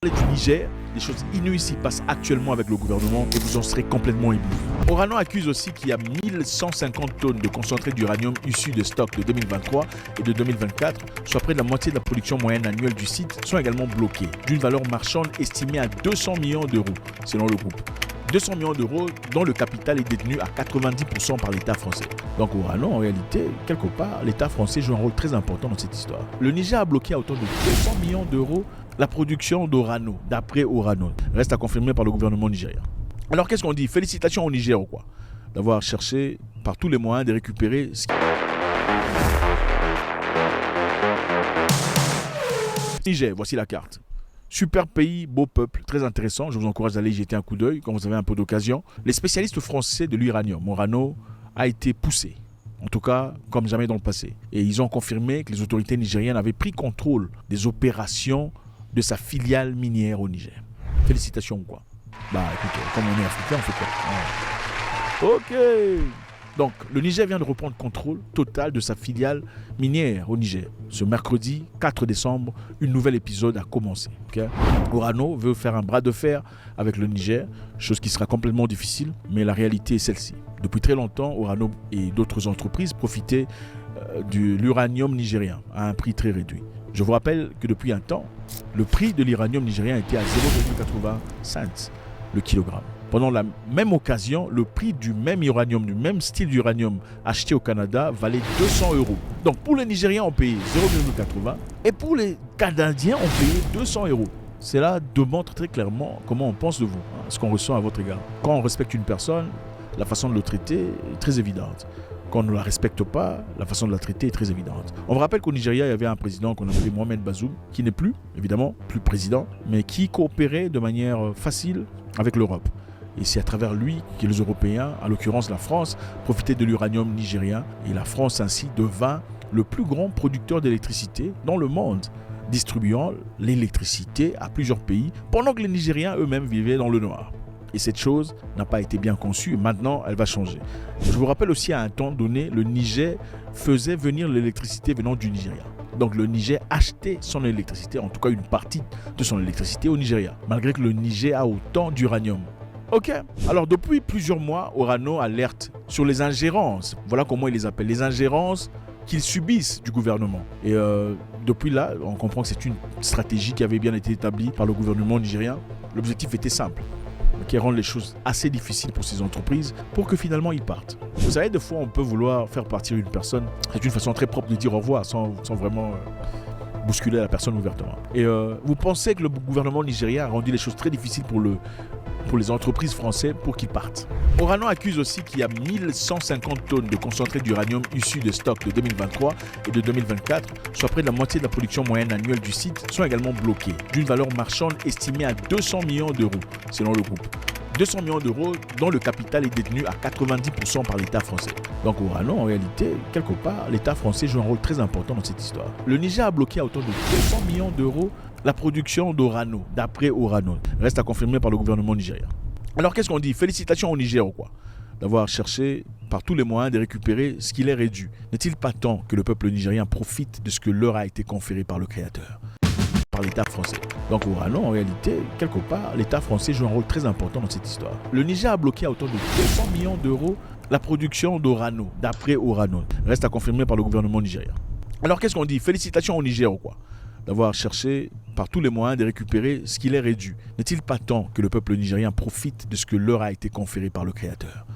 Du Niger, des choses inouïes s'y passent actuellement avec le gouvernement et vous en serez complètement ébloui. Orano accuse aussi qu'il y a 1150 tonnes de concentré d'uranium issus des stocks de 2023 et de 2024, soit près de la moitié de la production moyenne annuelle du site, sont également bloqués, d'une valeur marchande estimée à 200 millions d'euros, selon le groupe. 200 millions d'euros dont le capital est détenu à 90% par l'État français. Donc Orano, en réalité, quelque part, l'État français joue un rôle très important dans cette histoire. Le Niger a bloqué à hauteur de 200 millions d'euros la production d'Orano, d'après Orano. Reste à confirmer par le gouvernement nigérien. Alors qu'est-ce qu'on dit? Félicitations au Niger ou quoi? D'avoir cherché par tous les moyens de récupérer ce qui... Niger, voici la carte. Super pays, beau peuple, très intéressant. Je vous encourage d'aller y jeter un coup d'œil quand vous avez un peu d'occasion. Les spécialistes français de l'uranium, Orano, a été poussé. En tout cas, comme jamais dans le passé. Et ils ont confirmé que les autorités nigériennes avaient pris contrôle des opérations de sa filiale minière au Niger. Félicitations ou quoi? Bah écoutez, comme on est africain, on fait quoi? Ouais. Ok. Donc, le Niger vient de reprendre contrôle total de sa filiale minière au Niger. Ce mercredi 4 décembre, un nouvel épisode a commencé. Okay? Orano veut faire un bras de fer avec le Niger, chose qui sera complètement difficile, mais la réalité est celle-ci. Depuis très longtemps, Orano et d'autres entreprises profitaient de l'uranium nigérien à un prix très réduit. Je vous rappelle que depuis un temps, le prix de l'uranium nigérien était à 0,80 cents le kilogramme. Pendant la même occasion, le prix du même uranium, du même style d'uranium acheté au Canada valait 200 euros. Donc pour les Nigériens, on payait 0,80 et pour les Canadiens, on payait 200 euros. Cela démontre très clairement comment on pense de vous, ce qu'on ressent à votre égard. Quand on respecte une personne, la façon de le traiter est très évidente. Quand on ne la respecte pas, la façon de la traiter est très évidente. On vous rappelle qu'au Nigeria, il y avait un président qu'on appelait Mohamed Bazoum, qui n'est plus, évidemment, plus président, mais qui coopérait de manière facile avec l'Europe. Et c'est à travers lui que les Européens, en l'occurrence la France, profitaient de l'uranium nigérien. Et la France ainsi devint le plus grand producteur d'électricité dans le monde, distribuant l'électricité à plusieurs pays, pendant que les Nigériens eux-mêmes vivaient dans le noir. Et cette chose n'a pas été bien conçue, maintenant elle va changer. Je vous rappelle aussi à un temps donné, le Niger faisait venir l'électricité venant du Nigeria. Donc le Niger achetait son électricité, en tout cas une partie de son électricité au Nigeria, malgré que le Niger a autant d'uranium. Ok, alors depuis plusieurs mois, Orano alerte sur les ingérences, voilà comment il les appelle, les ingérences qu'ils subissent du gouvernement. Et depuis là, on comprend que c'est une stratégie qui avait bien été établie par le gouvernement nigérien. L'objectif était simple, qui rend les choses assez difficiles pour ces entreprises pour que finalement ils partent. Vous savez, des fois on peut vouloir faire partir une personne, c'est une façon très propre de dire au revoir sans vraiment bousculer la personne ouvertement. Et vous pensez que le gouvernement nigérien a rendu les choses très difficiles pour les entreprises françaises pour qu'ils partent. Orano accuse aussi qu'il y a 1150 tonnes de concentré d'uranium issus des stocks de 2023 et de 2024, soit près de la moitié de la production moyenne annuelle du site, sont également bloqués, d'une valeur marchande estimée à 200 millions d'euros, selon le groupe. 200 millions d'euros dont le capital est détenu à 90% par l'État français. Donc Orano, en réalité, quelque part, l'État français joue un rôle très important dans cette histoire. Le Niger a bloqué à hauteur de 200 millions d'euros la production d'Orano, d'après Orano. Reste à confirmer par le gouvernement nigérien. Alors qu'est-ce qu'on dit? Félicitations au Niger ou quoi? D'avoir cherché par tous les moyens de récupérer ce qui leur est dû. N'est-il pas temps que le peuple nigérien profite de ce que leur a été conféré par le Créateur, par l'État français? Donc Orano, en réalité, quelque part, l'État français joue un rôle très important dans cette histoire. Le Niger a bloqué à hauteur de 200 millions d'euros la production d'Orano, d'après Orano. Reste à confirmer par le gouvernement nigérien. Alors qu'est-ce qu'on dit? Félicitations au Niger ou quoi? D'avoir cherché par tous les moyens de récupérer ce qui leur est dû. N'est-il pas temps que le peuple nigérien profite de ce que leur a été conféré par le Créateur?